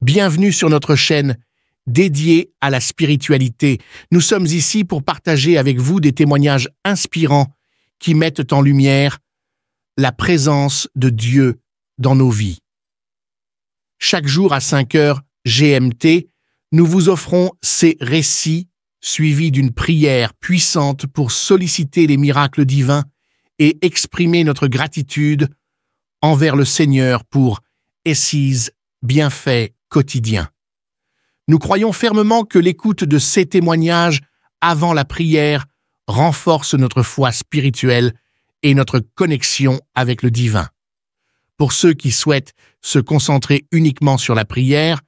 Bienvenue sur notre chaîne dédiée à la spiritualité. Nous sommes ici pour partager avec vous des témoignages inspirants qui mettent en lumière la présence de Dieu dans nos vies. Chaque jour à 5 heures GMT, nous vous offrons ces récits suivis d'une prière puissante pour solliciter les miracles divins et exprimer notre gratitude envers le Seigneur pour ses bienfaits quotidiens. Nous croyons fermement que l'écoute de ces témoignages avant la prière renforce notre foi spirituelle et notre connexion avec le divin. Pour ceux qui souhaitent se concentrer uniquement sur la prière,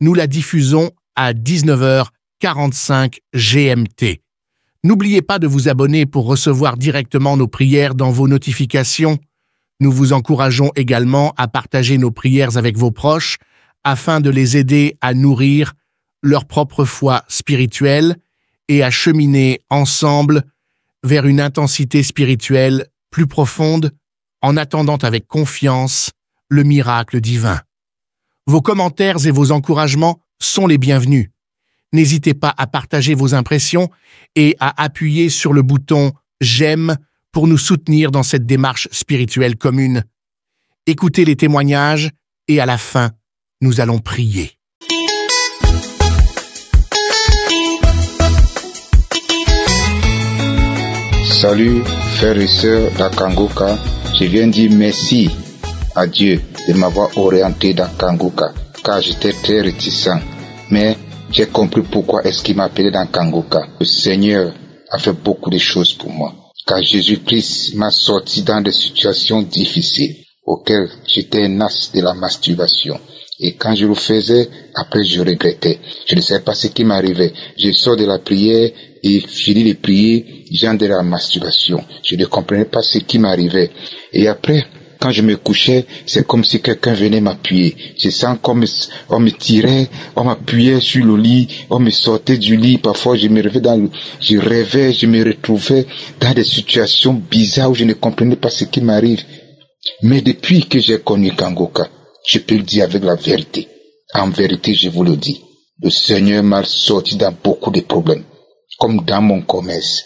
nous la diffusons à 19h45 GMT. N'oubliez pas de vous abonner pour recevoir directement nos prières dans vos notifications. Nous vous encourageons également à partager nos prières avec vos proches afin de les aider à nourrir leur propre foi spirituelle et à cheminer ensemble vers une intensité spirituelle plus profonde en attendant avec confiance le miracle divin. Vos commentaires et vos encouragements sont les bienvenus. N'hésitez pas à partager vos impressions et à appuyer sur le bouton « J'aime » pour nous soutenir dans cette démarche spirituelle commune. Écoutez les témoignages et à la fin, nous allons prier. Salut frères et sœurs d'Akangoka, je viens dire merci à Dieu de m'avoir orienté dans Kangoka car j'étais très réticent. Mais j'ai compris pourquoi est-ce qu'il m'a appelé dans Kangoka. Le Seigneur a fait beaucoup de choses pour moi. Car Jésus-Christ m'a sorti dans des situations difficiles auxquelles j'étais un as de la masturbation. Et quand je le faisais, après je regrettais. Je ne savais pas ce qui m'arrivait. Je sors de la prière et finis de prier, j'entre de la masturbation. Je ne comprenais pas ce qui m'arrivait. Et après, quand je me couchais, c'est comme si quelqu'un venait m'appuyer. Je sens comme on me tirait, on m'appuyait sur le lit, on me sortait du lit. Parfois, je me rêvais, je me retrouvais dans des situations bizarres où je ne comprenais pas ce qui m'arrive. Mais depuis que j'ai connu Kangoka, je peux le dire avec la vérité. En vérité, je vous le dis. Le Seigneur m'a sorti dans beaucoup de problèmes. Comme dans mon commerce.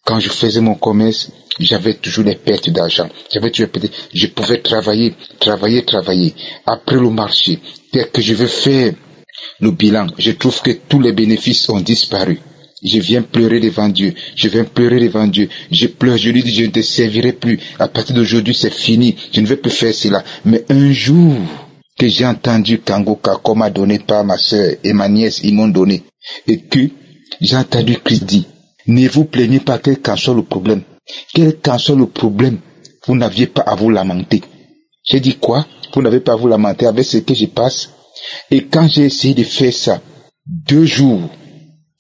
Quand je faisais mon commerce, j'avais toujours des pertes d'argent. Je pouvais travailler. Après le marché, dès que je veux faire le bilan, je trouve que tous les bénéfices ont disparu. Je viens pleurer devant Dieu. Je pleure, je lui dis, je ne te servirai plus. À partir d'aujourd'hui, c'est fini. Je ne vais plus faire cela. Mais un jour, que j'ai entendu Kangoka, qu'on m'a donné par ma soeur et ma nièce, ils m'ont donné. Et que j'ai entendu Christ dire, ne vous plaignez pas quel qu'en soit le problème. Quel qu'en soit le problème, vous n'aviez pas à vous lamenter. J'ai dit quoi? Vous n'avez pas à vous lamenter avec ce que je passe. Et quand j'ai essayé de faire ça, 2 jours,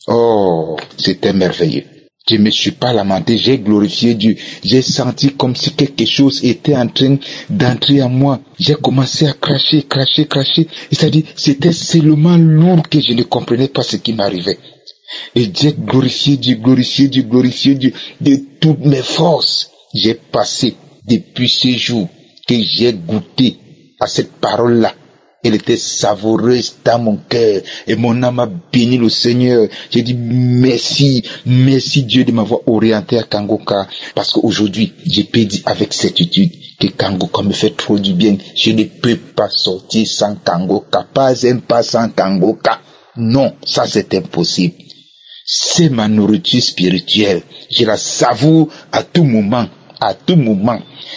oh, c'était merveilleux. Je ne me suis pas lamenté, j'ai glorifié Dieu. J'ai senti comme si quelque chose était en train d'entrer en moi. J'ai commencé à cracher. C'est-à-dire, c'était seulement lourd que je ne comprenais pas ce qui m'arrivait. Et j'ai glorifié Dieu de toutes mes forces. J'ai passé depuis ce jour que j'ai goûté à cette parole-là. Elle était savoureuse dans mon cœur et mon âme a béni le Seigneur. J'ai dit merci Dieu de m'avoir orienté à Kangoka parce qu'aujourd'hui, je peux dire avec certitude que Kangoka me fait trop du bien. Je ne peux pas sortir sans Kangoka, pas un pas sans Kangoka. Non, ça c'est impossible. C'est ma nourriture spirituelle. Je la savoure à tout moment.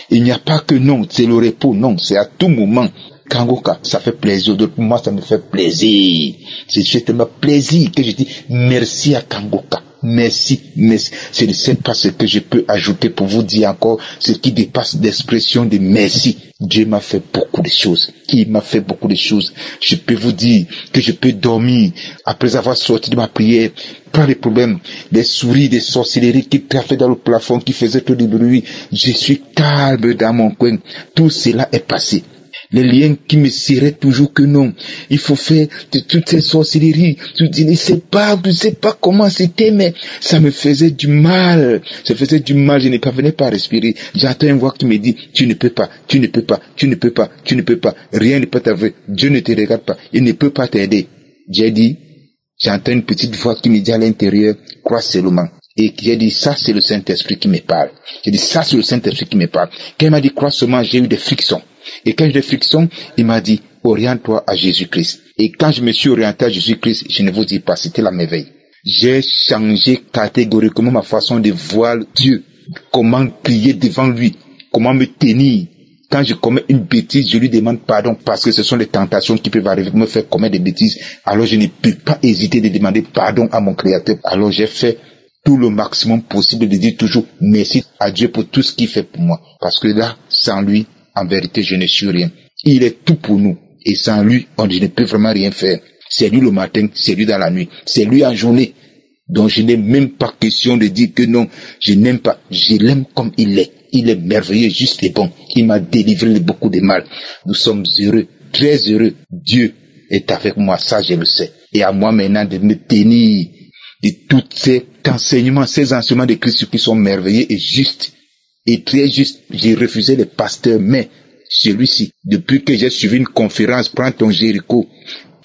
Il n'y a pas que non, c'est le repos, non, c'est à tout moment. Kangoka, ça fait plaisir. Pour moi, ça me fait plaisir. C'est tellement plaisir que je dis merci à Kangoka. Merci. Je ne sais pas ce que je peux ajouter pour vous dire encore ce qui dépasse l'expression de merci. Dieu m'a fait beaucoup de choses. Il m'a fait beaucoup de choses. Je peux vous dire que je peux dormir après avoir sorti de ma prière. Pas de problème. Des souris, des sorcelleries qui traffaient dans le plafond, qui faisaient tout du bruit. Je suis calme dans mon coin. Tout cela est passé. Les liens qui me serraient toujours que non. Il faut faire de toutes ces sorcelleries. Je ne sais pas comment c'était, mais ça me faisait du mal. Ça faisait du mal, je ne parvenais pas à respirer. J'entends une voix qui me dit, tu ne peux pas, tu ne peux pas, tu ne peux pas, tu ne peux pas. Rien ne peut t'arriver. Dieu ne te regarde pas. Il ne peut pas t'aider. J'ai dit, j'entends une petite voix qui me dit à l'intérieur, crois seulement. Et j'ai dit, ça c'est le Saint-Esprit qui me parle. J'ai dit, ça c'est le Saint-Esprit qui me parle. Quand il m'a dit, crois seulement, j'ai eu des frictions. Et quand j'ai eu des frictions, il m'a dit, oriente-toi à Jésus-Christ. Et quand je me suis orienté à Jésus-Christ, je ne vous dis pas, c'était la merveille. J'ai changé catégoriquement ma façon de voir Dieu. Comment prier devant lui. Comment me tenir. Quand je commets une bêtise, je lui demande pardon parce que ce sont les tentations qui peuvent arriver, me faire commettre des bêtises. Alors je ne peux pas hésiter de demander pardon à mon Créateur. Alors j'ai fait tout le maximum possible de dire toujours merci à Dieu pour tout ce qu'il fait pour moi. Parce que là, sans lui, en vérité, je ne suis rien. Il est tout pour nous. Et sans lui, je ne peux vraiment rien faire. C'est lui le matin, c'est lui dans la nuit, c'est lui en journée. Donc je n'ai même pas question de dire que non, je n'aime pas. Je l'aime comme il est. Il est merveilleux, juste et bon. Il m'a délivré de beaucoup de mal. Nous sommes heureux, très heureux. Dieu est avec moi, ça je le sais. Et à moi maintenant de me tenir de tous ces enseignements de Christ qui sont merveilleux et justes. Et très justes. J'ai refusé les pasteurs, mais celui-ci, depuis que j'ai suivi une conférence, Prends ton Jéricho,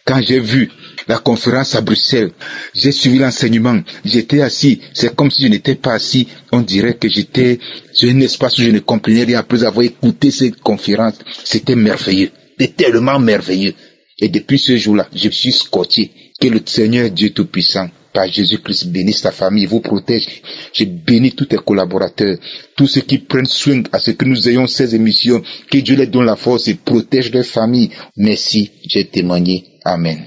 quand j'ai vu la conférence à Bruxelles, j'ai suivi l'enseignement, j'étais assis, c'est comme si je n'étais pas assis, on dirait que j'étais sur un espace où je ne comprenais rien. Après avoir écouté cette conférence, c'était merveilleux, c'était tellement merveilleux. Et depuis ce jour-là, je suis scotché. Que le Seigneur Dieu Tout-Puissant, par Jésus-Christ, bénisse ta famille, vous protège. Je bénis tous tes collaborateurs, tous ceux qui prennent soin à ce que nous ayons ces émissions, que Dieu leur donne la force et protège leur famille. Merci, j'ai témoigné. Amen.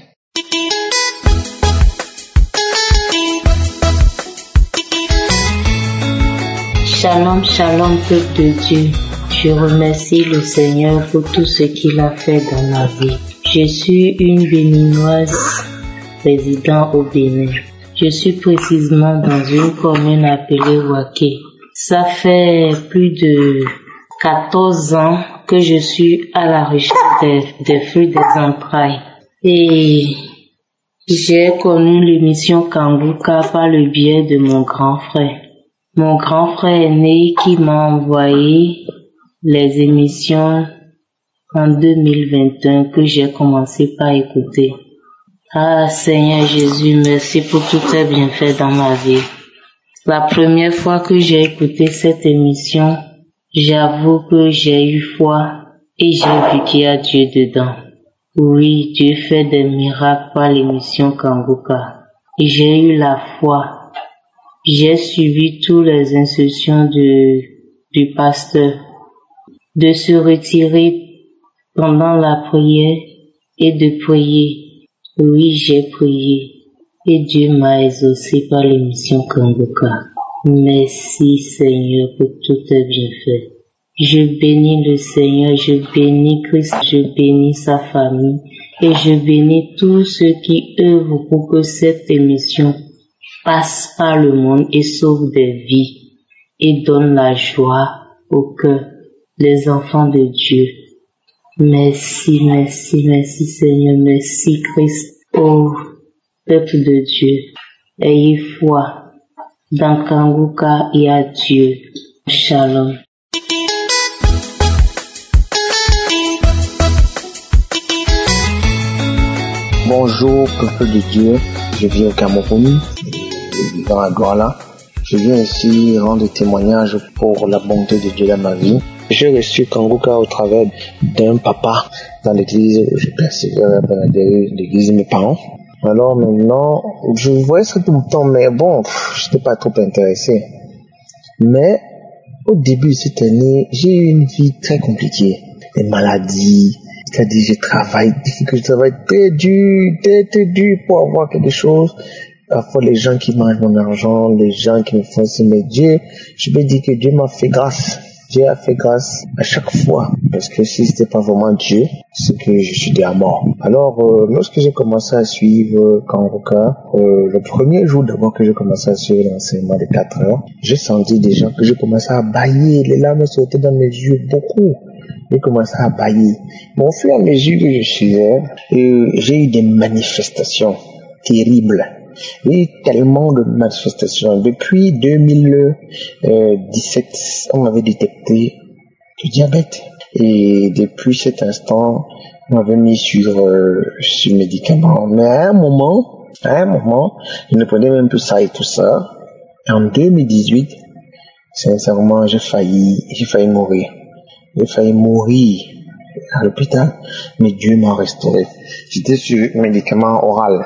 Shalom, shalom, peuple de Dieu. Je remercie le Seigneur pour tout ce qu'il a fait dans ma vie. Je suis une béninoise résidant au Bénin. Je suis précisément dans une commune appelée Waké. Ça fait plus de 14 ans que je suis à la recherche des fruits des entrailles. Et j'ai connu l'émission Kanguka par le biais de mon grand frère. Mon grand frère aîné qui m'a envoyé les émissions en 2021 que j'ai commencé par écouter. Ah Seigneur Jésus, merci pour tous tes bienfaits dans ma vie. La première fois que j'ai écouté cette émission, j'avoue que j'ai eu foi et j'ai vu qu'il y a Dieu dedans. Oui, Dieu fait des miracles par l'émission Kanguka. Et j'ai eu la foi. J'ai suivi toutes les instructions du pasteur de se retirer pendant la prière et de prier. Oui, j'ai prié et Dieu m'a exaucé par l'émission Kanguka. Merci Seigneur pour tous tes bienfaits. Je bénis le Seigneur, je bénis Christ, je bénis sa famille et je bénis tous ceux qui œuvrent pour que cette émission passe par le monde et sauve des vies et donne la joie au cœur des enfants de Dieu. Merci, merci, merci Seigneur, merci Christ, ô peuple de Dieu. Ayez foi dans Kanguka et à Dieu. Shalom. Bonjour peuple de Dieu, je viens au Cameroun, dans la Douala. Je viens ici rendre témoignage pour la bonté de Dieu dans ma vie. J'ai reçu Kanguka au travers d'un papa dans l'église, je persévère dans l'église de mes parents. Alors maintenant, je voyais ça tout le temps, mais bon, je n'étais pas trop intéressé. Mais au début de cette année, j'ai eu une vie très compliquée. Des maladies, c'est-à-dire je travaille très dur pour avoir quelque chose. Parfois les gens qui mangent mon argent, les gens qui me font ça, mais Dieu, je peux dire que Dieu m'a fait grâce. Dieu a fait grâce à chaque fois, parce que si c'était pas vraiment Dieu, c'est que je suis déjà mort. Alors, lorsque j'ai commencé à suivre Kanguka, le premier jour d'abord que j'ai commencé à suivre l'enseignement de 4 heures, j'ai senti déjà que je commençais à bâiller, les larmes sortaient dans mes yeux beaucoup. j'ai commencé à bailler. Mais au fur et à mesure que je suivais, j'ai eu des manifestations terribles. Il y a eu tellement de manifestations. Depuis 2017, on m'avait détecté du diabète. Et depuis cet instant, on m'avait mis sur médicaments. Mais à un moment, je ne prenais même plus ça et tout ça. Et en 2018, sincèrement, j'ai failli mourir. J'ai failli mourir à l'hôpital, mais Dieu m'a restauré. J'étais sur médicaments oraux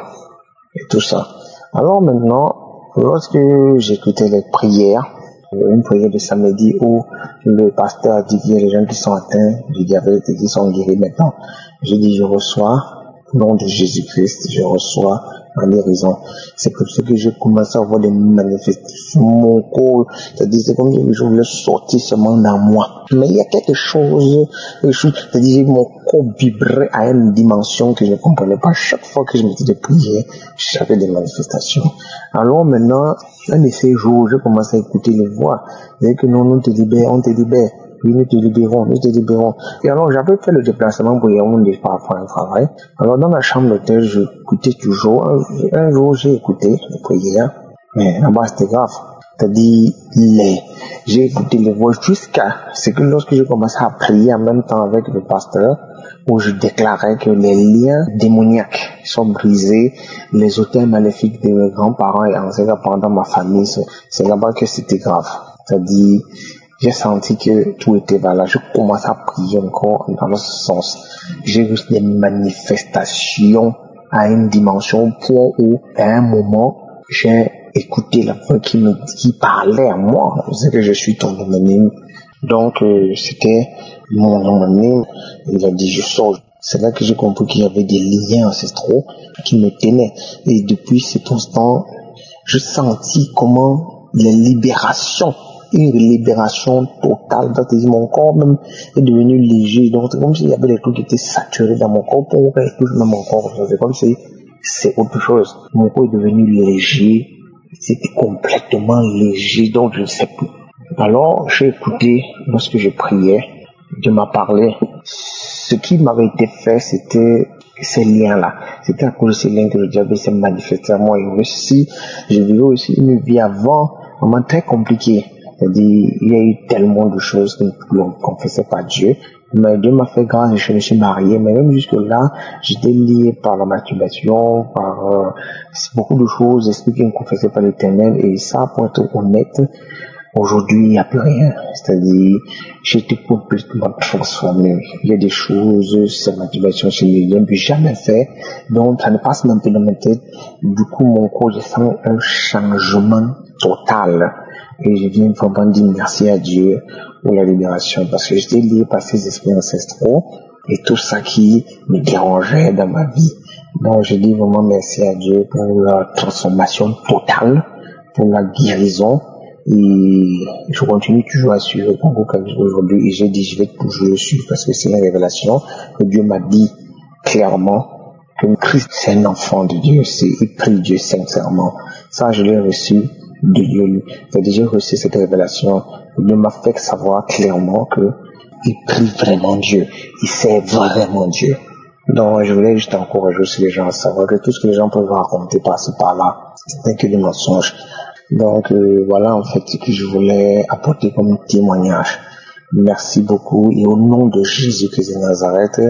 et tout ça. Alors maintenant, lorsque j'écoutais les prières, une prière de samedi où le pasteur a dit qu'il y a des gens qui sont atteints du diabète et qui sont guéris maintenant, j'ai dit je reçois au nom de Jésus-Christ, je reçois la guérison. C'est comme ça que j'ai commencé à avoir des manifestations. Mon corps, c'est-à-dire c'est comme si je voulais sortir seulement dans moi. Mais il y a quelque chose, c'est-à-dire mon corps vibrait à une dimension que je ne comprenais pas. Chaque fois que je mettais des prières, j'avais des manifestations. Alors maintenant, un de ces jours, je commence à écouter les voix. Dès que non, on te libère, on te libère. Oui, nous te libérons. Et alors, j'avais fait le déplacement pour Yaoundé par rapport à un travail. Alors, dans la chambre d'hôtel, j'écoutais toujours. Un jour, j'ai écouté les prières. Mais là-bas, c'était grave. C'est-à-dire, j'ai écouté les voix jusqu'à ce que lorsque j'ai commencé à prier en même temps avec le pasteur, où je déclarais que les liens démoniaques sont brisés, les hôtels maléfiques de mes grands-parents et ancêtres pendant ma famille, c'est là-bas que c'était grave. C'est-à-dire, j'ai senti que tout était là. Je commençais à prier encore dans ce sens. J'ai vu des manifestations à une dimension pour où, à un moment, j'ai écouté la voix qui parlait à moi. C'est que je suis ton homonyme. Donc, c'était mon homonyme. Il a dit, je sors. C'est là que j'ai compris qu'il y avait des liens ancestraux qui me tenaient. Et depuis cet instant, je sentis comment les libérations, une libération totale, c'est-à-dire mon corps même est devenu léger, donc c'est comme s'il y avait des trucs qui étaient saturés dans mon corps, pour quelque chose dans mon corps, c'est comme si c'est autre chose. Mon corps est devenu léger, c'était complètement léger, donc je ne sais plus. Alors j'ai écouté, lorsque je priais, Dieu m'a parlé. Ce qui m'avait été fait, c'était ces liens-là. C'était à cause de ces liens que le diable s'est manifesté à moi. Et aussi, j'ai vécu aussi une vie avant, vraiment très compliquée. C'est-à-dire, il y a eu tellement de choses que l'on ne confessait pas Dieu. Mais Dieu m'a fait grâce et je me suis marié. Mais même jusque-là, j'étais lié par la masturbation, par beaucoup de choses, esprit qui ne confessait pas l'Éternel. Et ça, pour être honnête, aujourd'hui, il n'y a plus rien. C'est-à-dire, j'ai été complètement transformé. Il y a des choses, cette masturbation chez les liens, que j'ai jamais fait. Donc, ça ne passe même plus dans ma tête. Du coup, mon corps, je sens un changement total. Et je viens vraiment dire merci à Dieu pour la libération, parce que j'étais lié par ces esprits ancestraux et tout ça qui me dérangeait dans ma vie. Donc je dis vraiment merci à Dieu pour la transformation totale, pour la guérison, et je continue toujours à suivre Congo aujourd'hui, et j'ai dit je vais toujours le suivre parce que c'est une révélation que Dieu m'a dit clairement que Christ c'est un enfant de Dieu, il prie Dieu sincèrement. Ça je l'ai reçu de Dieu. J'ai déjà reçu cette révélation. Dieu m'a fait savoir clairement que il prie vraiment Dieu. Il sait vraiment Dieu. Donc, je voulais juste encourager aussi les gens à savoir que tout ce que les gens peuvent raconter par-ci par-là, ce n'est que des mensonges. Donc, voilà en fait ce que je voulais apporter comme témoignage. Merci beaucoup. Et au nom de Jésus-Christ de Nazareth,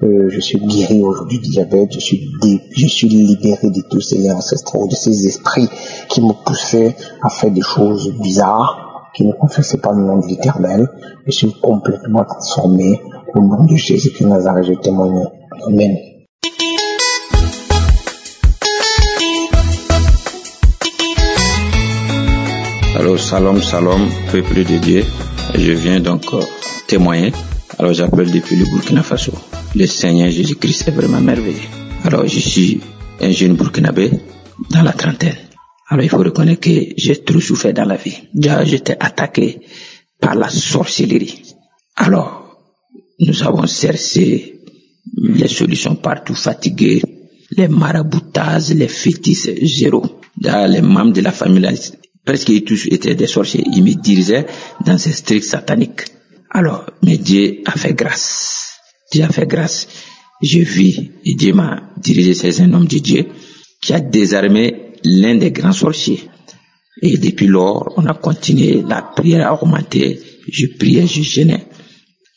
je suis guéri aujourd'hui du diabète. Je suis libéré de tous ces liens ancestraux, de ces esprits qui me poussaient à faire des choses bizarres, qui ne confessaient pas le nom de l'Éternel. Je suis complètement transformé. Au nom de Jésus-Christ de Nazareth, je témoigne. Amen. Alors, salam, peuple de Dieu. Je viens donc témoigner. Alors, j'appelle depuis le Burkina Faso. Le Seigneur Jésus-Christ est vraiment merveilleux. Alors, je suis un jeune Burkinabé dans la trentaine. Alors, il faut reconnaître que j'ai trop souffert dans la vie. Déjà, j'étais attaqué par la sorcellerie. Alors, nous avons cherché les solutions partout, fatigués, les maraboutages, les fétiches, zéro. Déjà, les membres de la famille, presque tous étaient des sorciers. Ils me dirigeaient dans ces stricts sataniques. Alors, mais Dieu a fait grâce. Dieu a fait grâce. Je vis et Dieu m'a dirigé, c'est un homme de Dieu qui a désarmé l'un des grands sorciers. Et depuis lors, on a continué, la prière a augmenté, je priais, je jeûnais.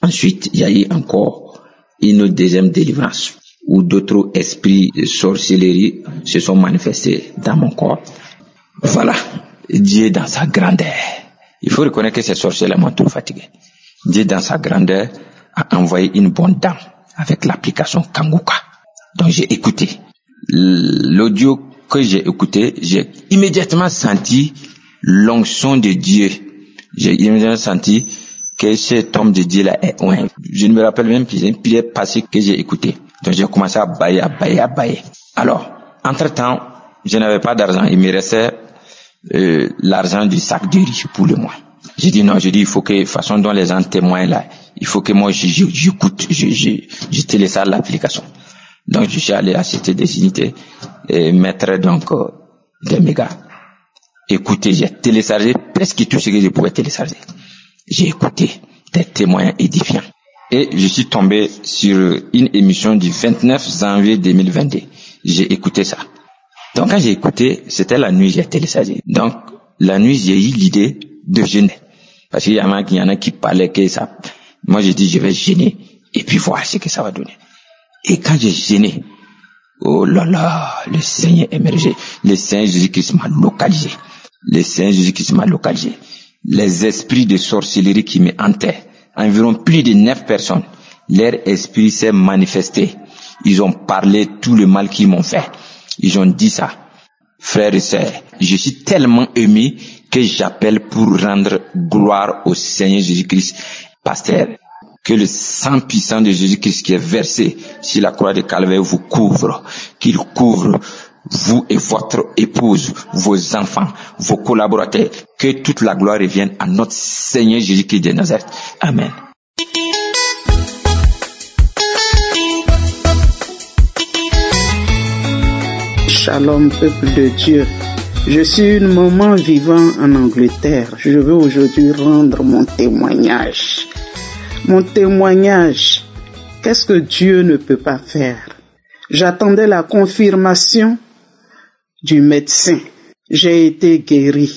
Ensuite, il y a eu encore une deuxième délivrance où d'autres esprits de sorcellerie se sont manifestés dans mon corps. Voilà, Dieu dans sa grandeur. Il faut reconnaître que ces sorciers-là m'ont tout fatigué. Dieu dans sa grandeur a envoyé une bonne dame avec l'application Kanguka. Donc j'ai écouté. L'audio que j'ai écouté, j'ai immédiatement senti l'onction de Dieu. J'ai immédiatement senti que cet homme de Dieu là est loin. Je ne me rappelle même plus une prière passée que j'ai écoutée. Donc j'ai commencé à bailler. Alors, entre-temps, je n'avais pas d'argent. Il me restait l'argent du sac de riz pour le mois. J'ai dit non, il faut que, façon dont les gens témoignent là, il faut que moi j'écoute, je télécharge l'application. Donc je suis allé acheter des unités et mettre donc des mégas. Écoutez, j'ai téléchargé presque tout ce que je pouvais télécharger. J'ai écouté des témoins édifiants. Et je suis tombé sur une émission du 29 janvier 2022. J'ai écouté ça. Donc quand j'ai écouté, c'était la nuit, j'ai téléchargé. Donc la nuit, j'ai eu l'idée de jeûner. Parce qu'il y en a qui parlaient que ça. Moi, j'ai dit, je vais jeûner et puis voir ce que ça va donner. Et quand j'ai jeûné, oh là là, le Seigneur émergé. Le Seigneur Jésus-Christ m'a localisé. Le Seigneur Jésus-Christ m'a localisé. Les esprits de sorcellerie qui me hantaient, environ plus de 9 personnes, leur esprit s'est manifesté. Ils ont parlé tout le mal qu'ils m'ont fait. Ils ont dit ça. Frères et sœurs, je suis tellement ému que j'appelle pour rendre gloire au Seigneur Jésus-Christ. Pasteur, que le sang puissant de Jésus-Christ qui est versé sur la croix de Calvaire vous couvre, qu'il couvre vous et votre épouse, vos enfants, vos collaborateurs, que toute la gloire revienne à notre Seigneur Jésus-Christ de Nazareth. Amen. Shalom, peuple de Dieu. Je suis une maman vivant en Angleterre. Je veux aujourd'hui rendre mon témoignage. Mon témoignage, qu'est-ce que Dieu ne peut pas faire? J'attendais la confirmation du médecin. J'ai été guéri.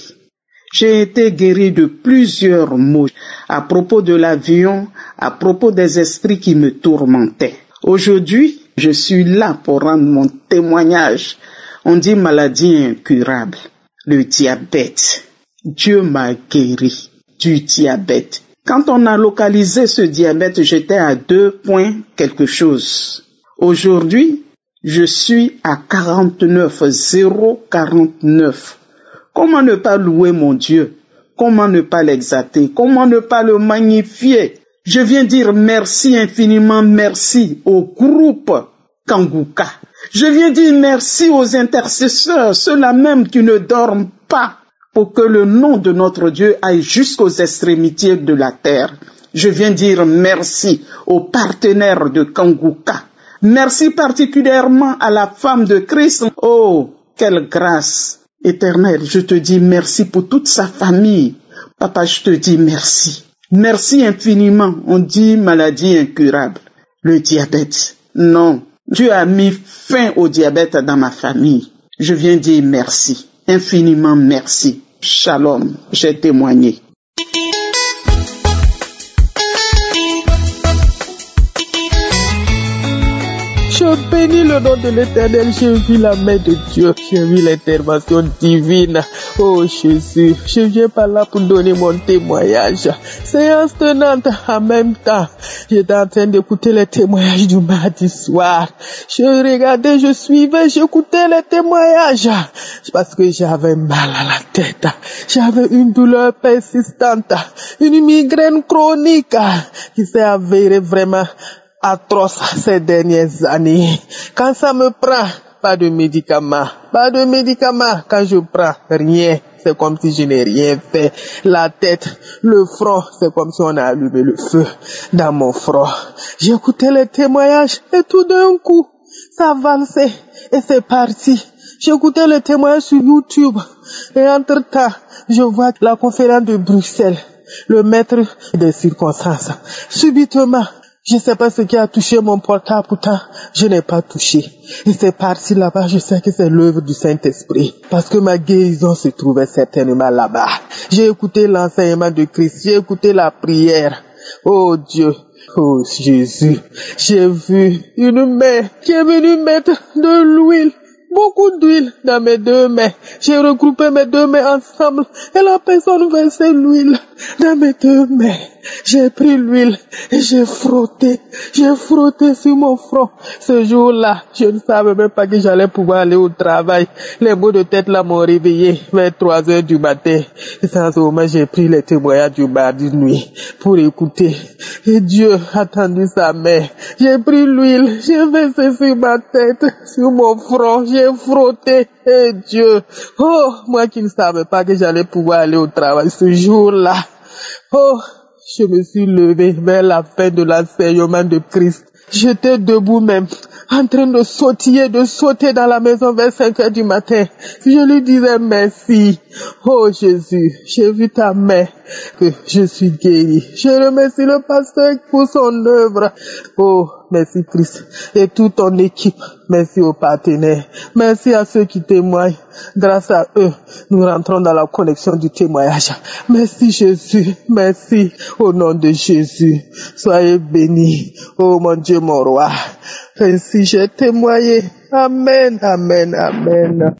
J'ai été guéri de plusieurs maux à propos de l'avion, à propos des esprits qui me tourmentaient. Aujourd'hui, je suis là pour rendre mon témoignage. On dit maladie incurable, le diabète. Dieu m'a guéri du diabète. Quand on a localisé ce diabète, j'étais à 2 points quelque chose. Aujourd'hui, je suis à 49,049. Comment ne pas louer mon Dieu? Comment ne pas l'exalter? Comment ne pas le magnifier? Je viens dire merci infiniment, merci au groupe Kanguka. Je viens dire merci aux intercesseurs, ceux-là même qui ne dorment pas, pour que le nom de notre Dieu aille jusqu'aux extrémités de la terre. Je viens dire merci aux partenaires de Kanguka. Merci particulièrement à la femme de Christ. Oh, quelle grâce éternelle. Je te dis merci pour toute sa famille. Papa, je te dis merci. Merci infiniment. On dit maladie incurable. Le diabète. Non. Dieu a mis fin au diabète dans ma famille. Je viens dire merci. Infiniment merci. Shalom. J'ai témoigné. Je bénis le nom de l'Éternel, j'ai vu la main de Dieu, j'ai vu l'intervention divine. Oh Jésus, je viens par là pour donner mon témoignage. Séance tenante en même temps. J'étais en train d'écouter les témoignages du mardi soir. Je regardais, je suivais, j'écoutais les témoignages. Parce que j'avais mal à la tête. J'avais une douleur persistante. Une migraine chronique qui s'est avérée vraiment atroce ces dernières années. Quand ça me prend, pas de médicaments. Quand je prends rien, c'est comme si je n'ai rien fait. La tête, le front, c'est comme si on a allumé le feu dans mon front. J'écoutais les témoignages et tout d'un coup, ça valsait et c'est parti. J'écoutais les témoignages sur YouTube et entre-temps, je vois la conférence de Bruxelles. le maître des circonstances. Subitement, je ne sais pas ce qui a touché mon portable, pourtant je n'ai pas touché. Et c'est parti là-bas, je sais que c'est l'œuvre du Saint-Esprit. Parce que ma guérison se trouvait certainement là-bas. J'ai écouté l'enseignement de Christ, j'ai écouté la prière. Oh Dieu, oh Jésus, j'ai vu une main qui est venue mettre de l'huile. Beaucoup d'huile dans mes deux mains. J'ai regroupé mes deux mains ensemble et la personne versait l'huile dans mes deux mains. J'ai pris l'huile et j'ai frotté sur mon front. Ce jour-là, je ne savais même pas que j'allais pouvoir aller au travail. Les maux de tête là m'ont réveillé vers 3 heures du matin. Et en ce moment, j'ai pris les témoignages du mardi nuit pour écouter. Et Dieu a tendu sa main. J'ai pris l'huile, j'ai versé sur ma tête, sur mon front, j'ai frotté. Et Dieu, oh, moi qui ne savais pas que j'allais pouvoir aller au travail ce jour-là. Oh, je me suis levé vers la fin de l'enseignement de Christ. J'étais debout même, en train de sauter dans la maison vers 5 heures du matin. Je lui disais merci. Oh Jésus, j'ai vu ta main, que je suis guéri. Je remercie le pasteur pour son œuvre. Oh, merci Christ et toute ton équipe. Merci aux partenaires. Merci à ceux qui témoignent. Grâce à eux, nous rentrons dans la connexion du témoignage. Merci Jésus. Merci au nom de Jésus. Soyez bénis. Oh mon Dieu, mon roi. Ainsi j'ai témoigné. Amen, amen, amen.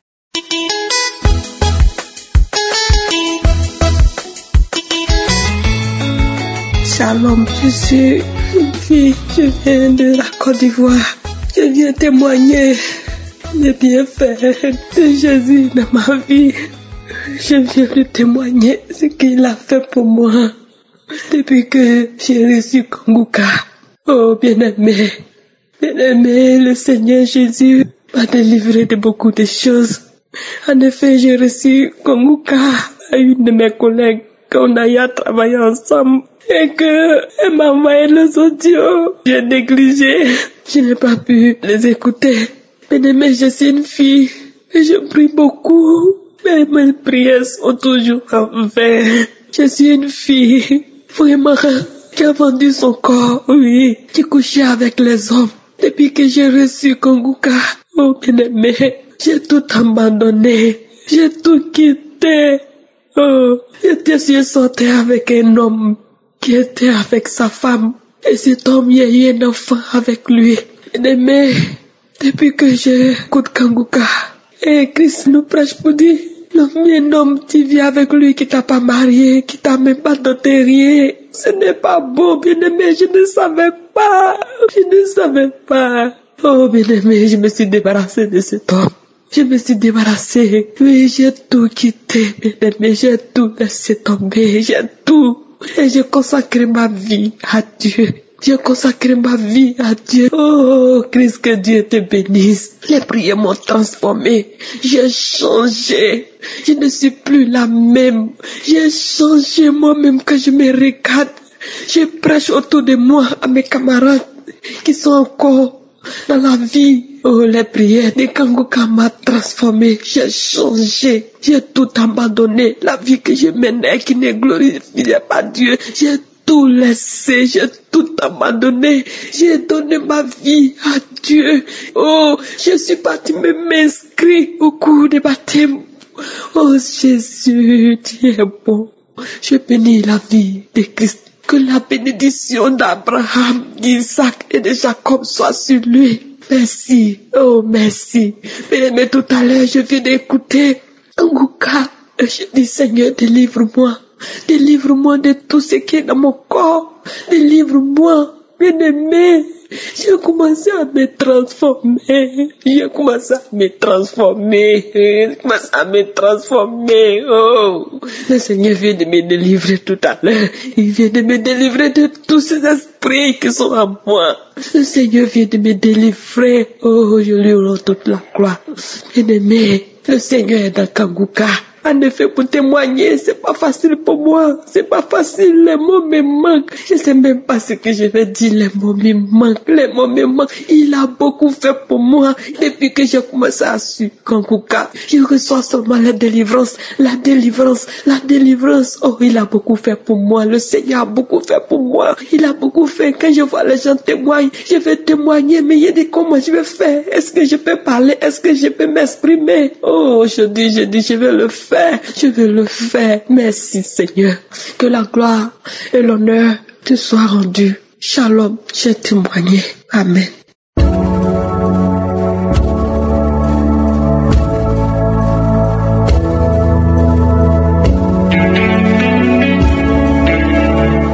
Shalom, je suis une fille, je viens de la Côte d'Ivoire. Je viens témoigner les bienfaits de Jésus dans ma vie. Je viens de témoigner ce qu'il a fait pour moi depuis que j'ai reçu Kanguka. Oh bien-aimé, le Seigneur Jésus m'a délivré de beaucoup de choses. En effet, j'ai reçu Kanguka à une de mes collègues qu'on a eu à travailler ensemble. Et que elle m'a envoyé les audios. J'ai négligé. Je n'ai pas pu les écouter. Mais je suis une fille. Et je prie beaucoup. Mais mes prières sont toujours en vain. Je suis une fille. Vraiment, qui a vendu son corps. Oui. Qui couchait avec les hommes. Depuis que j'ai reçu Kanguka. Oh bien-aimé. J'ai tout abandonné. J'ai tout quitté. Oh. Je suis sortie avec un homme qui était avec sa femme. Et cet homme, il y a eu un enfant avec lui. Mais depuis que j'écoute Kanguka, et Christ nous prêche pour dire, un homme qui vit avec lui, qui t'a pas marié, qui t'a même pas doté rien, ce n'est pas beau, bien-aimé, je ne savais pas. Oh, bien-aimé, je me suis débarrassée de cet homme. Je me suis débarrassée. Oui, j'ai tout quitté, bien-aimé, j'ai tout laissé tomber, j'ai tout. Et j'ai consacré ma vie à Dieu. Oh, Christ, que Dieu te bénisse. Les prières m'ont transformé. J'ai changé. Je ne suis plus la même. J'ai changé moi-même que je me regarde. Je prêche autour de moi à mes camarades qui sont encore dans la vie. Oh, les prières de Kanguka m'a transformé. J'ai changé. J'ai tout abandonné. La vie que je menais qui ne glorifiait pas Dieu. J'ai tout laissé. J'ai tout abandonné. J'ai donné ma vie à Dieu. Oh, je suis parti m'inscrire au cours de baptême. Oh, Jésus, tu es bon. Je bénis la vie de Christ. Que la bénédiction d'Abraham, d'Isaac et de Jacob soit sur lui. Merci, oh merci. Mais tout à l'heure, je viens d'écouter Kanguka. Je dis, Seigneur, délivre-moi. Délivre-moi de tout ce qui est dans mon corps. Délivre-moi, bien-aimé. J'ai commencé à me transformer. Oh, le Seigneur vient de me délivrer tout à l'heure. Il vient de me délivrer de tous ces esprits qui sont en moi. Le Seigneur vient de me délivrer. Oh, je lui rends toute la gloire. Bien-aimé, le Seigneur est dans Kanguka. En effet, pour témoigner, c'est pas facile pour moi. C'est pas facile, les mots me manquent. Je sais même pas ce que je vais dire, les mots me manquent, les mots me manquent. Il a beaucoup fait pour moi depuis que j'ai commencé à suivre Kangouka. Je reçois seulement la délivrance, la délivrance, la délivrance. Oh, il a beaucoup fait pour moi. Le Seigneur a beaucoup fait pour moi. Il a beaucoup fait. Quand je vois les gens témoigner, je vais témoigner, mais il dit comment je vais faire? Est-ce que je peux parler? Est-ce que je peux m'exprimer? Oh, je dis, je vais le faire. Je vais le faire. Merci Seigneur. Que la gloire et l'honneur te soient rendus. Shalom, j'ai témoigné. Amen.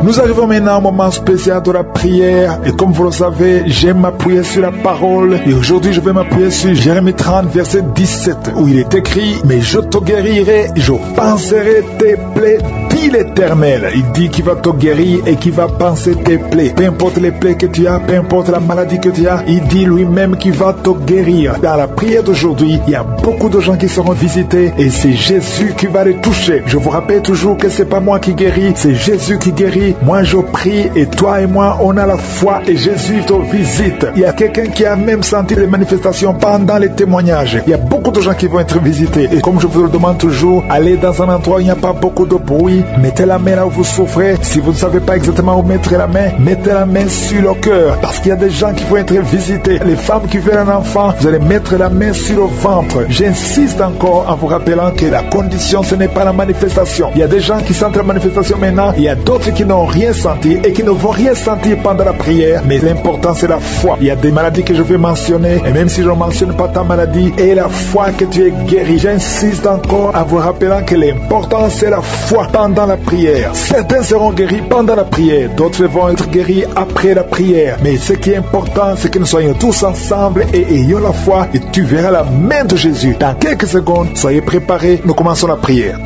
Nous arrivons maintenant au moment spécial de la prière et comme vous le savez, j'aime m'appuyer sur la parole et aujourd'hui je vais m'appuyer sur Jérémie 30 verset 17 où il est écrit « Mais je te guérirai, je panserai tes plaies, dit l'Éternel. » Il dit qu'il va te guérir et qu'il va panser tes plaies. Peu importe les plaies que tu as, peu importe la maladie que tu as, il dit lui-même qu'il va te guérir. Dans la prière d'aujourd'hui, il y a beaucoup de gens qui seront visités et c'est Jésus qui va les toucher. Je vous rappelle toujours que c'est pas moi qui guéris, c'est Jésus qui guérit. Moi je prie et toi et moi on a la foi et Jésus te visite. Il y a quelqu'un qui a même senti les manifestations pendant les témoignages. Il y a beaucoup de gens qui vont être visités et comme je vous le demande toujours, allez dans un endroit où il n'y a pas beaucoup de bruit, mettez la main là où vous souffrez. Si vous ne savez pas exactement où mettre la main, mettez la main sur le cœur parce qu'il y a des gens qui vont être visités. Les femmes qui veulent un enfant, vous allez mettre la main sur le ventre. J'insiste encore en vous rappelant que la condition ce n'est pas la manifestation. Il y a des gens qui sentent la manifestation maintenant, il y a d'autres qui n'ont rien senti et qui ne vont rien sentir pendant la prière, mais l'important c'est la foi. Il y a des maladies que je vais mentionner et même si je ne mentionne pas ta maladie et la foi que tu es guéri, j'insiste encore en vous rappelant que l'important c'est la foi pendant la prière. Certains seront guéris pendant la prière, d'autres vont être guéris après la prière, mais ce qui est important c'est que nous soyons tous ensemble et ayons la foi et tu verras la main de Jésus. Dans quelques secondes, soyez préparés, nous commençons la prière.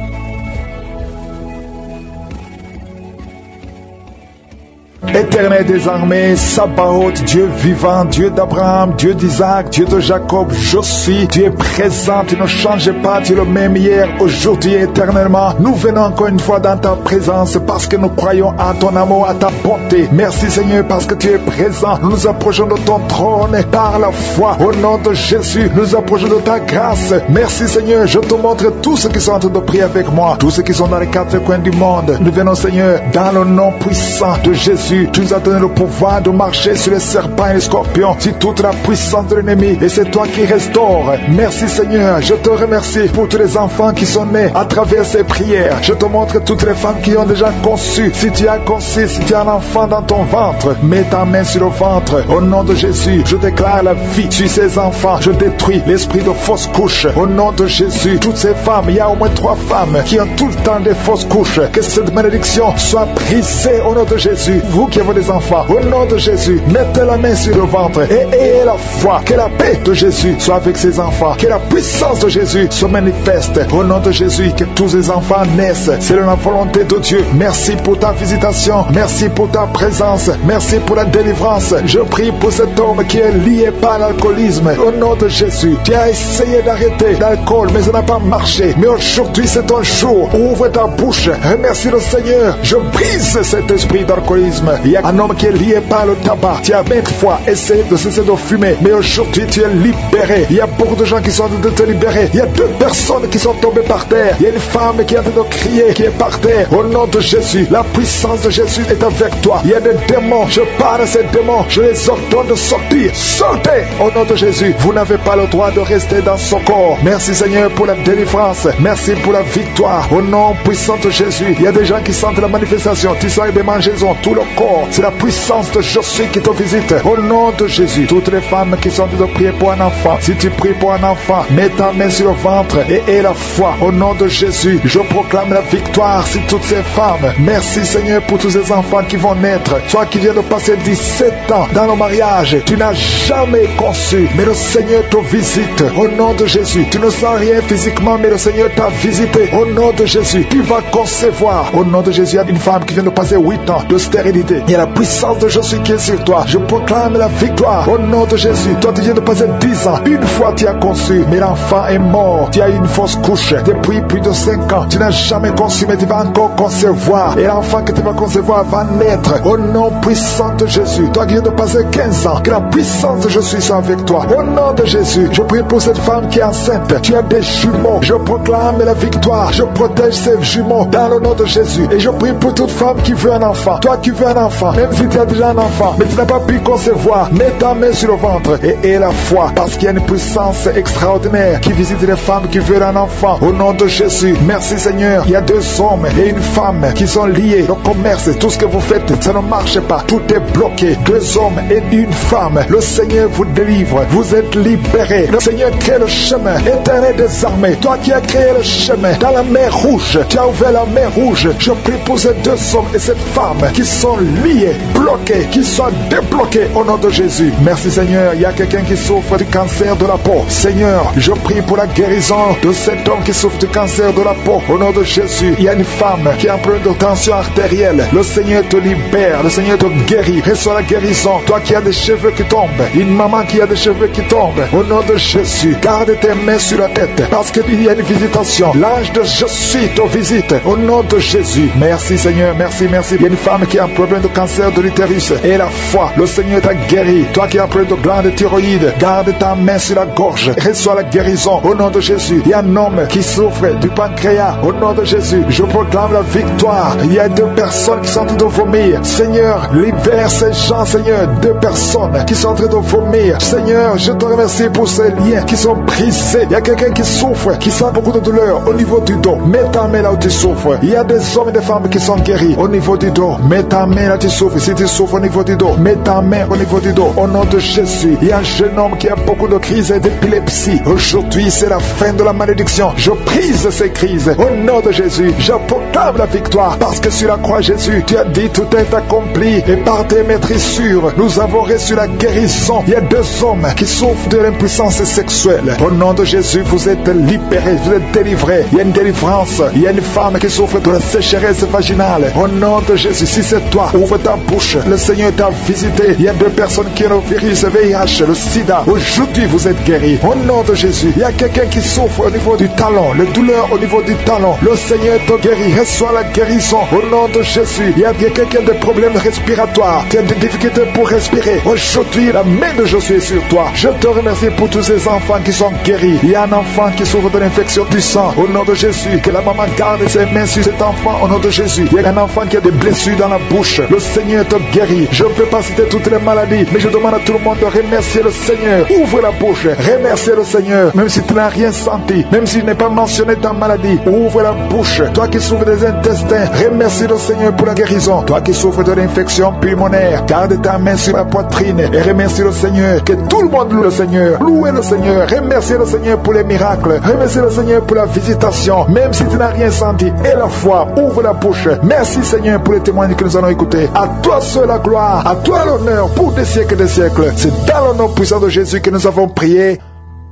Éternel des armées, Sabaoth, Dieu vivant, Dieu d'Abraham, Dieu d'Isaac, Dieu de Jacob, je suis, tu es présent, tu ne changes pas, tu es le même hier, aujourd'hui et éternellement. Nous venons encore une fois dans ta présence parce que nous croyons à ton amour, à ta bonté. Merci Seigneur parce que tu es présent. Nous nous approchons de ton trône par la foi. Au nom de Jésus, nous nous approchons de ta grâce. Merci Seigneur, je te montre tous ceux qui sont en train de prier avec moi, tous ceux qui sont dans les quatre coins du monde. Nous venons Seigneur, dans le nom puissant de Jésus. Tu nous as donné le pouvoir de marcher sur les serpents et les scorpions, sur toute la puissance de l'ennemi, et c'est toi qui restaures. Merci Seigneur, je te remercie pour tous les enfants qui sont nés à travers ces prières. Je te montre toutes les femmes qui ont déjà conçu. Si tu as conçu, si tu as un enfant dans ton ventre, mets ta main sur le ventre. Au nom de Jésus, je déclare la vie sur ces enfants. Je détruis l'esprit de fausse couche. Au nom de Jésus, toutes ces femmes, il y a au moins 3 femmes qui ont tout le temps des fausses couches. Que cette malédiction soit brisée au nom de Jésus. Vous qui avez des enfants, au nom de Jésus, mettez la main sur le ventre et ayez la foi. Que la paix de Jésus soit avec ces enfants. Que la puissance de Jésus se manifeste. Au nom de Jésus, que tous ces enfants naissent. C'est la volonté de Dieu. Merci pour ta visitation. Merci pour ta présence. Merci pour la délivrance. Je prie pour cet homme qui est lié par l'alcoolisme. Au nom de Jésus, tu as essayé d'arrêter l'alcool, mais ça n'a pas marché. Mais aujourd'hui, c'est ton jour. Ouvre ta bouche. Remercie le Seigneur. Je brise cet esprit d'alcoolisme. Il y a un homme qui est lié par le tabac. Tu as 20 fois essayé de cesser de fumer, mais aujourd'hui tu es libéré. Il y a beaucoup de gens qui sont en train de te libérer. Il y a 2 personnes qui sont tombées par terre. Il y a une femme qui est en train de crier, qui est par terre. Au nom de Jésus, la puissance de Jésus est avec toi. Il y a des démons, je parle à ces démons, je les ordonne de sortir. Sortez au nom de Jésus. Vous n'avez pas le droit de rester dans son corps. Merci Seigneur pour la délivrance. Merci pour la victoire. Au nom puissant de Jésus, il y a des gens qui sentent la manifestation. Tu sens des mangeaisons, tout le corps. C'est la puissance de Jésus qui te visite. Au nom de Jésus, toutes les femmes qui sont en train de prier pour un enfant, si tu pries pour un enfant, mets ta main sur le ventre et aie la foi. Au nom de Jésus, je proclame la victoire sur toutes ces femmes. Merci Seigneur pour tous ces enfants qui vont naître. Toi qui viens de passer 17 ans dans le mariage, tu n'as jamais conçu, mais le Seigneur te visite. Au nom de Jésus, tu ne sens rien physiquement, mais le Seigneur t'a visité. Au nom de Jésus, tu vas concevoir. Au nom de Jésus, il y a une femme qui vient de passer 8 ans de stérilité. vérité. Il y a la puissance de Jésus qui est sur toi. Je proclame la victoire au nom de Jésus. Toi, tu viens de passer 10 ans. Une fois, tu as conçu, mais l'enfant est mort. Tu as eu une fausse couche depuis plus de 5 ans. Tu n'as jamais conçu, mais tu vas encore concevoir. Et l'enfant que tu vas concevoir va naître au nom puissant de Jésus. Toi qui viens de passer 15 ans, que la puissance de Jésus soit avec toi. Au nom de Jésus, je prie pour cette femme qui est enceinte. Tu as des jumeaux. Je proclame la victoire. Je protège ces jumeaux dans le nom de Jésus. Et je prie pour toute femme qui veut un enfant. Toi qui veux un enfant, même si tu as déjà un enfant, mais tu n'as pas pu concevoir, mets ta main sur le ventre et aie la foi, parce qu'il y a une puissance extraordinaire qui visite les femmes qui veulent un enfant. Au nom de Jésus, merci Seigneur. Il y a 2 hommes et une femme qui sont liés. Le commerce, tout ce que vous faites, ça ne marche pas. Tout est bloqué. 2 hommes et une femme. Le Seigneur vous délivre. Vous êtes libérés. Le Seigneur crée le chemin. Éternel des armées, toi qui as créé le chemin dans la mer rouge, tu as ouvert la mer rouge. Je prie pour ces 2 hommes et cette femme qui sont liés, bloqués, qui soient débloqués au nom de Jésus. Merci Seigneur. Il y a quelqu'un qui souffre du cancer de la peau. Seigneur, je prie pour la guérison de cet homme qui souffre du cancer de la peau. Au nom de Jésus, il y a une femme qui a un problème de tension artérielle. Le Seigneur te libère, le Seigneur te guérit. Reçois la guérison. Toi qui as des cheveux qui tombent, une maman qui a des cheveux qui tombent, au nom de Jésus, garde tes mains sur la tête, parce qu'il y a une visitation. L'ange de Jésus te visite au nom de Jésus. Merci Seigneur, merci, merci. Il y a une femme qui a un problème de cancer de l'utérus et la foi, le Seigneur t'a guéri. Toi qui as un problème de glande thyroïde, garde ta main sur la gorge, reçois la guérison au nom de Jésus. Il y a un homme qui souffre du pancréas au nom de Jésus. Je proclame la victoire. Il y a 2 personnes qui sont en train de vomir. Seigneur, libère ces gens, Seigneur. 2 personnes qui sont en train de vomir. Seigneur, je te remercie pour ces liens qui sont brisés. Il y a quelqu'un qui souffre, qui sent beaucoup de douleur au niveau du dos. Mets ta main là où tu souffres. Il y a des hommes et des femmes qui sont guéris au niveau du dos. Mets ta main là où tu souffres. Si tu souffres au niveau du dos, mets ta main au niveau du dos. Au nom de Jésus, il y a un jeune homme qui a beaucoup de crises d'épilepsie. Aujourd'hui, c'est la fin de la malédiction. Je brise ces crises. Au nom de Jésus, je proclame la victoire. Parce que sur la croix, Jésus, tu as dit tout est accompli. Et par tes maîtrissures, nous avons reçu la guérison. Il y a 2 hommes qui souffrent de l'impuissance sexuelle. Au nom de Jésus, vous êtes libérés, vous êtes délivrés. Il y a une délivrance. Il y a une femme qui souffre de la sécheresse vaginale. Au nom de Jésus, si c'est toi, ouvre ta bouche. Le Seigneur t'a visité. Il y a 2 personnes qui ont le virus VIH, le sida. Aujourd'hui, vous êtes guéris. Au nom de Jésus, il y a quelqu'un qui souffre au niveau du talon, les douleurs au niveau du talon. Le Seigneur te guérit. Reçois la guérison. Au nom de Jésus, il y a quelqu'un qui a des problèmes respiratoires, qui a des difficultés pour respirer. Aujourd'hui, la main de Jésus est sur toi. Je te remercie pour tous ces enfants qui sont guéris. Il y a un enfant qui souffre de l'infection du sang. Au nom de Jésus, que la maman garde ses mains sur cet enfant. Au nom de Jésus, il y a un enfant qui a des blessures dans la bouche. Le Seigneur te guérit. Je ne peux pas citer toutes les maladies, mais je demande à tout le monde de remercier le Seigneur. Ouvre la bouche, remercier le Seigneur. Même si tu n'as rien senti, même si tu n'es pas mentionné ta maladie, ouvre la bouche. Toi qui souffres des intestins, remercie le Seigneur pour la guérison. Toi qui souffres de l'infection pulmonaire, garde ta main sur la poitrine et remercie le Seigneur. Que tout le monde loue le Seigneur. Louez le Seigneur. Remerciez le Seigneur pour les miracles. Remerciez le Seigneur pour la visitation. Même si tu n'as rien senti, et la foi, ouvre la bouche. Merci Seigneur pour les témoignages que nous allons écouter. À toi seul la gloire, à toi l'honneur pour des siècles et des siècles. C'est dans le nom puissant de Jésus que nous avons prié.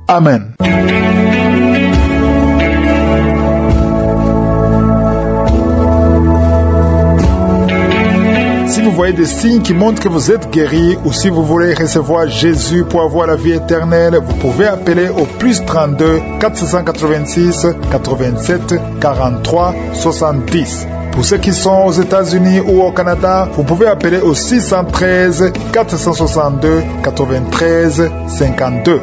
Amen. Si vous voyez des signes qui montrent que vous êtes guéri, ou si vous voulez recevoir Jésus pour avoir la vie éternelle, vous pouvez appeler au plus 32 486 87 43 70. Pour ceux qui sont aux États-Unis ou au Canada, vous pouvez appeler au 613 462 93 52.